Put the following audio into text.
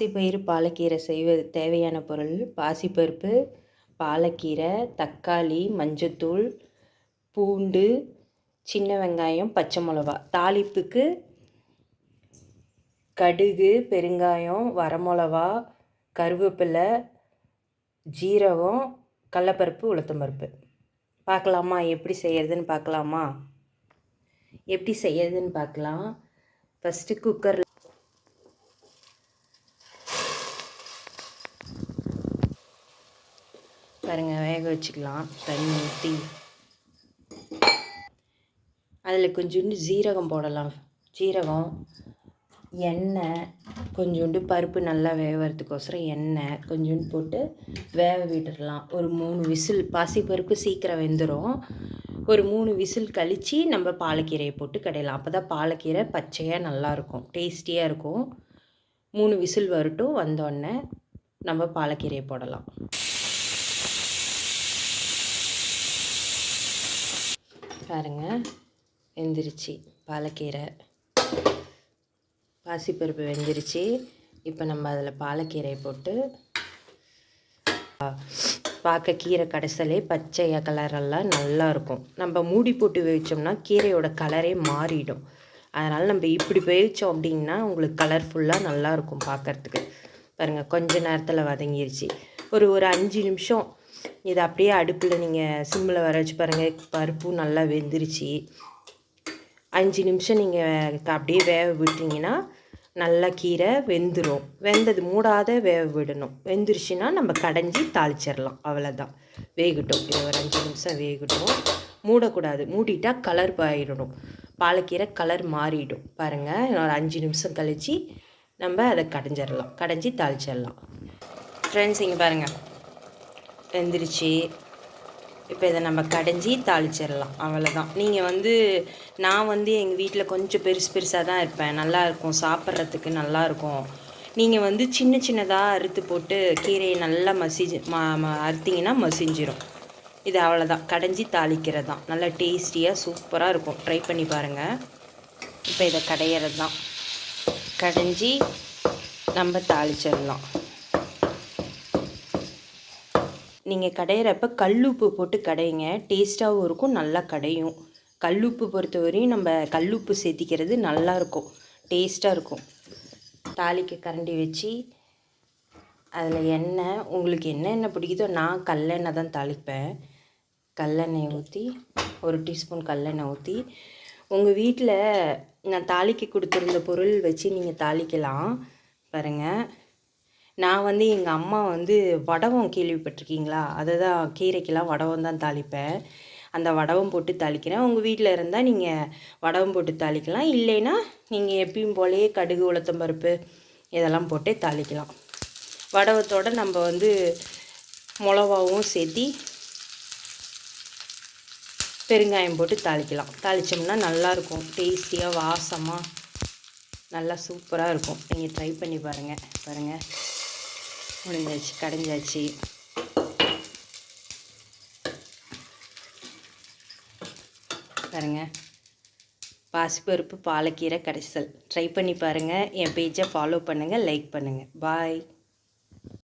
பாசிப்பயிறு பாலக்கீரை செய்வது தேவையான பொருள்: பாசிப்பருப்பு, பாலக்கீரை, தக்காளி, மஞ்சத்தூள், பூண்டு, சின்ன வெங்காயம், பச்சை மிளகா. தாளிப்புக்கு கடுகு, பெருங்காயம், வரமிளகா, கருவேப்பிலை, ஜீரகம், கடலப்பருப்பு, உளுத்தம்பருப்பு. பார்க்கலாமா? எப்படி செய்கிறதுன்னு பார்க்கலாமா? எப்படி செய்கிறதுன்னு பார்க்கலாம். ஃபஸ்ட்டு குக்கரில் பாருங்கள், வேக வச்சுக்கலாம். தண்ணி ஊற்றி அதில் கொஞ்சோண்டு ஜீரகம் போடலாம். ஜீரகம், எண்ணெய், கொஞ்சோண்டு பருப்பு நல்லா வேகிறதுக்கோசரம் எண்ணெய் கொஞ்சோண்டு போட்டு வேக விட்டுடலாம். ஒரு 3 விசில். பாசிப்பருப்பு சீக்கிரம் வெந்துடும். ஒரு 3 விசில் கழித்து நம்ம பாலக்கீரையை போட்டு கடையலாம். அப்போ தான் பாலக்கீரை பச்சையாக நல்லாயிருக்கும், டேஸ்டியாக இருக்கும். 3 விசில் வரட்டும். வந்தோடனே நம்ம பாலக்கீரையை போடலாம். பாருங்க, வெந்துருச்சு பாலக்கீரை. பாசிப்பருப்பு வெந்துருச்சு. இப்போ நம்ம அதில் பாலக்கீரையை போட்டு பார்க்க கீரை கடைசலே பச்சை கலரெல்லாம் நல்லாயிருக்கும். நம்ம மூடி போட்டு வேவிச்சோம்னா கீரையோட கலரே மாறிடும். அதனால் நம்ம இப்படி வேவிச்சோம் அப்படின்னா உங்களுக்கு கலர்ஃபுல்லாக நல்லாயிருக்கும் பார்க்குறதுக்கு. பாருங்கள், கொஞ்ச நேரத்தில் வதங்கிருச்சு. ஒரு 5 நிமிஷம் இதை அப்படியே அடுப்பில் நீங்கள் சிம்மில் வர வச்சு பாருங்கள். பருப்பும் நல்லா வெந்துருச்சு. 5 நிமிஷம் நீங்கள் அப்படியே வேக விட்டிங்கன்னா நல்லா கீரை வெந்துடும். வெந்தது மூடாத வேக விடணும். வெந்துருச்சுன்னா நம்ம கடைஞ்சி தாளிச்சிடலாம். அவ்வளோதான், வேகட்டும். இது ஒரு 5 நிமிஷம் வேகட்டும். மூடக்கூடாது. மூடிட்டால் கலர் ஆகிடணும். பாலக்கீரை கலர் மாறிடும். பாருங்கள், ஒரு 5 நிமிஷம் கழித்து நம்ம அதை கடைஞ்சிடலாம். கடைஞ்சி தாளிச்சிடலாம். ஃப்ரெண்ட்ஸ், இங்கே பாருங்கள், வெந்துருச்சு. இப்போ இதை நம்ம கடைஞ்சி தாளிச்சிடலாம். அவ்வளோதான். நீங்கள் நான் எங்கள் வீட்டில் கொஞ்சம் பெருசாக தான் இருப்பேன். நல்லாயிருக்கும், சாப்பிட்றதுக்கு நல்லாயிருக்கும். நீங்கள் சின்ன சின்னதாக அறுத்து போட்டு கீரையை நல்லா அறுத்திங்கன்னா மசிஞ்சிரும். இது அவ்வளோதான், கடைஞ்சி தாளிக்கிறது தான். நல்லா டேஸ்டியாக சூப்பராக இருக்கும். ட்ரை பண்ணி பாருங்கள். இப்போ இதை கடையிறது தான். கடைஞ்சி நம்ம தாளிச்சிடலாம். நீங்கள் கடையிறப்ப கல்லுப்பு போட்டு கடையுங்க. டேஸ்ட்டாகவும் இருக்கும், நல்லா கடையும். கல்லுப்பு பொறுத்தவரையும் நம்ம கல்லுப்பு சேர்த்திக்கிறது நல்லாயிருக்கும், டேஸ்ட்டாக இருக்கும். தாளிக்க கரண்டி வச்சு அதில் எண்ணெய், உங்களுக்கு என்ன எண்ணெய் பிடிக்குதோ, நான் கல்லெண்ணெய் தான் தாளிப்பேன். கல்லெண்ணெய் ஊற்றி 1 டீஸ்பூன் கல்லெண்ணெய் ஊற்றி, உங்கள் வீட்டில் நான் தாளிக்க கொடுத்துருந்த பொருள் வச்சு நீங்கள் தாளிக்கலாம். பாருங்கள், நான் எங்கள் அம்மா வடவம் கேள்விப்பட்டிருக்கீங்களா? அதை தான், கீரைக்கெல்லாம் வடவம் தான் தாளிப்பேன். அந்த வடவம் போட்டு தாளிக்கிறேன். உங்கள் வீட்டில் இருந்தால் நீங்கள் வடவம் போட்டு தாளிக்கலாம். இல்லைன்னா நீங்கள் எப்பயும் போலேயே கடுகு, உளுத்தம்பருப்பு இதெல்லாம் போட்டு தாளிக்கலாம். வடவத்தோடு நம்ம மிளகாவும் சேர்த்தி பெருங்காயம் போட்டு தாளிக்கலாம். தாளித்தோம்னா நல்லாயிருக்கும், டேஸ்டியாக வாசமாக நல்லா சூப்பராக இருக்கும். நீங்கள் ட்ரை பண்ணி பாருங்கள். பாருங்கள், முடிஞ்சாச்சு, கடைஞ்சாச்சு. பாருங்கள், பாசிப்பருப்பு பாலக்கீரை கடைசல். ட்ரை பண்ணி பாருங்கள். என் பேஜை ஃபாலோ பண்ணுங்கள், லைக் பண்ணுங்கள். பாய்.